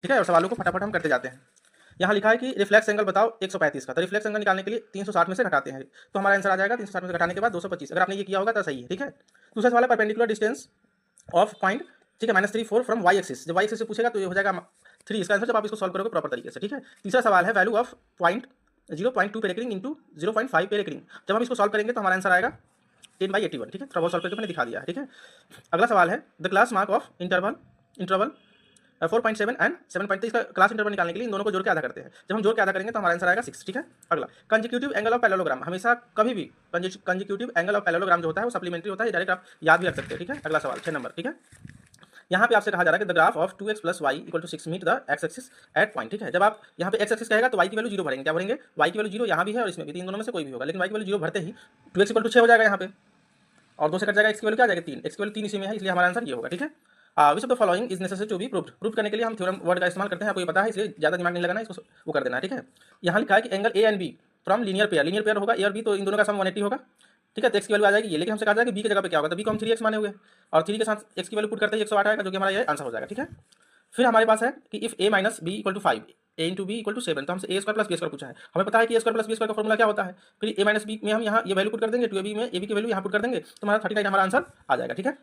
ठीक है, और सवालों को फटाफट हम करते जाते हैं। यहाँ लिखा है कि रिफ्लेक्स एंगल बताओ 135 का, तो रिफ्लेक्स एंगल निकालने के लिए 360 में से घटाते हैं, तो हमारा आंसर आ जाएगा 360 में से घटाने के बाद 225। अगर आपने ये किया होगा तो सही है। ठीक है, दूसरा सवाल है परपेंडिकुलर डिस्टेंस ऑफ पॉइंट, ठीक है, -3 4 फ्रॉम वाई एक्सिस। जब वाई एक्सिस से पूछेगा तो ये हो जाएगा 3 इसका आंसर, जब आप इसको सॉल्व करोगे प्रॉपर तरीके से। ठीक है, तीसरा सवाल है वैल्यू ऑफ पॉइंट 0.2 पेरेक्रिंग इंटू 0.5 पेरेक्रिंग। जब हम इसको सॉल्व करेंगे तो हमारा आंसर आएगा 10/81। ठीक है, थोड़ा बहुत सॉल्व करके मैंने दिखा दिया है। ठीक है, अगला सवाल है the class mark of interval 4.7 and 7.3। इसका क्लास इंटरवल निकालने के लिए इन दोनों को जोड़ के आधा करते हैं। जब हम जोड़ के आधा करेंगे तो हमारा आंसर आएगा 6। ठीक है, अगला कंजिक्यूटिव एंगल ऑफ पैरेललोग्राम। हमेशा कभी भी कंजिक्यूटिव एंगल ऑफ पैरेललोग्राम जो होता है वो सप्लीमेंट्री होता है, डायरेक्ट आप याद भी रख सकते हैं। ठीक है, अगला सवाल 6 नंबर। ठीक है, यहाँ पे आपसे कहा जा रहा है कि the graph of 2x + y = 6 meet the x axis at point. ठीक है, जब आप यहाँ पे एक्स एक्सिस कहेगा तो y की वैल्यू 0 भरेंगे। क्या भरेंगे? y की वैल्यू 0 यहाँ भी है और इसमें भी, इन दोनों में से कोई भी होगा, लेकिन y की वैल्यू 0 भरते ही 2x = 6 हो जाएगा यहाँ पे, और 2 से कट जाएगा, x की वैल्यू क्या आ जाएगी 3, x की वैल्यू 3 इसी में है, इसलिए हमारा आंसर ये होगा। ठीक है, which of the following is necessary to be proved. Prove करने के लिए हम थ्योरम वर्ड का इस्तेमाल करते हैं, आपको ये पता है, इसलिए ज़्यादा दिमाग नहीं लगाना, इसको वो कर देना है। ठीक है, यहाँ लिखा है कि angle A and B from linear pair होगा, ए और बी, तो इन दोनों का सम 180 होगा। ठीक है, तो x की वैल्यू आ जाएगी ये, लेकिन हमसे कहा जाएगा कि b की जगह पे क्या होगा, तो b को हम 3x माने हुए, और 3 के साथ x की वैल्यू पुट करते ही 108 आएगा, जो कि हमारा ये आंसर हो जाएगा। ठीक है, फिर हमारे पास है कि if a - b = 5, a × b = 7, तो हमसे a² + b² पूछा है। हमें पता है कि a² + b² का फॉर्मूला क्या होता है, फिर a - b में हम यहाँ ये वैल्यू पुट कर देंगे, 2ab में ab की वैल्यू यहाँ पुट कर देंगे, तो हमारा 39 हमारा आंसर आ जाएगा। ठीक है,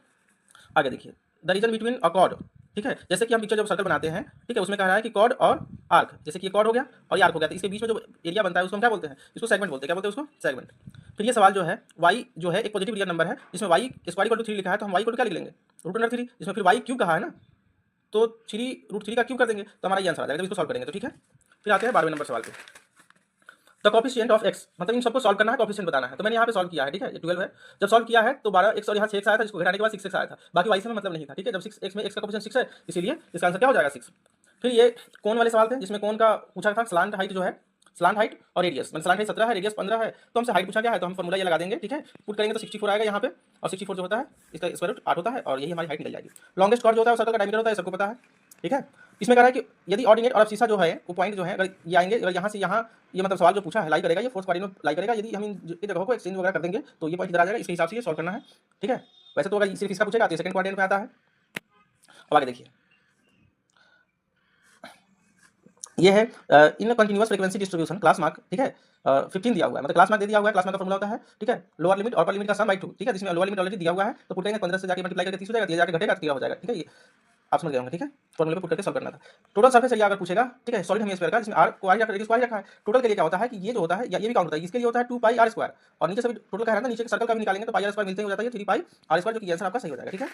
आगे देखिए the region between a cord. ठीक है, जैसे कि हम पिक्चर जब सर्कल बनाते हैं, ठीक है, उसमें कह रहा है कि कॉर्ड और आर्क, जैसे कि ये कॉर्ड हो गया और ये आर्क हो गया, तो इसके बीच में जो एरिया बनता है उसको हम क्या बोलते हैं? इसको सेगमेंट बोलते हैं। क्या बोलते हैं उसको? सेगमेंट। फिर ये सवाल जो है y जो है एक पॉजिटिव रियल नंबर है, जिसमें y² = 3 लिखा है, तो हम y को क्या लिख लेंगे? √3। जिसमें फिर y क्यूब कहा है ना, तो 3√3 का क्यूब कर देंगे, तो हमारा ये आंसर आ जाएगा जब इसको सॉल्व करेंगे तो। ठीक है, फिर आते हैं 12वें नंबर सवाल पे। द कॉफिशिएंट ऑफ x, मतलब इन सबको सॉल्व करना है, कॉफिशिएंट बताना है, तो मैंने यहाँ पे सॉल्व किया है। ठीक है, ये 12 है, जब सॉल्व किया है तो 12x और यहाँ 6x आया था, जिसको घटाने के बाद 6x आया था, बाकी y से मतलब नहीं था। ठीक है, जब 6x में x का कॉफिशिएंट 6 है, इसीलिए इसका आंसर क्या हो जाएगा 6। फिर ये कोण वाले सवाल थे, जिसमें कोण का पूछा था स्लांट हाइट जो है, स्लांट हाइट और रेडियस, मतलब स्लांट हाइट 17 है, रेडियस 15 है, तो हमसे हाइट पूछा गया है, तो हम फॉर्मूला ये लगा देंगे। ठीक है, पुट करेंगे तो 64 आएगा यहाँ पे, और 64 जो होता है इसका स्क्वायर रूट 8 होता है, और यही हमारी हाइट निकल जाएगी। लॉन्गेस्ट कॉर्ड जो होता है वो सर्कल का डायमीटर होता है, सबको पता है। ठीक है, इसमें कह रहा है कि यदि ऑर्डिनेट और अब्सिसा जो है वो पॉइंट जो है, अगर ये आएंगे, अगर यहाँ से यहाँ, ये मतलब सवाल जो पूछा है लाई करेगा, ये फोर्स कोऑर्डिनेट लाई करेगा, यदि हम इन जगहों को एक्सचेंज वगैरह कर देंगे तो ये पॉइंट इधर आ जाएगा, इसके हिसाब से ये सॉल्व करना है। ठीक है, वैसे तो अगर सिर्फ इसका पूछेगा तो सेकंड क्वाड्रेंट में आता है। अब आगे देखिए, ये है इन continuous frequency distribution class mark. ठीक है, 15 दिया हुआ है, मतलब क्लास मार्क दे दिया हुआ है, क्लास मार्क का फॉर्मूला होता है। ठीक है, लोअर लिमिट और अपर लिमिट का सम बाई 2। ठीक है, जिसमें लोअर लिमिट ऑलरेडी दिया हुआ है, तो पुट करेंगे 15 से जाके मल्टीप्लाई करके 30 हो जाएगा, 30 जाके घटेगा तो क्या हो जाएगा। ठीक है, ये आप समझ गए होंगे। ठीक है, फॉर्मूले पे पुट करके सॉल्व करना था। टोटल सरफेस एरिया अगर पूछेगा, ठीक है, सॉलिड हेमिस्फीयर का, जिसमें r को r या रेडियस को r रखा है, टोटल के लिए क्या होता है कि ये जो होता है या ये भी काउंट होता है, इसके लिए होता है 2πr², और नीचे से भी टोटल कह रहा है ना, नीचे के सर्कल का भी निकालेंगे तो πr² मिलते ही हो जाता है 3πr², जो कि आंसर आपका सही हो जाएगा। ठीक है,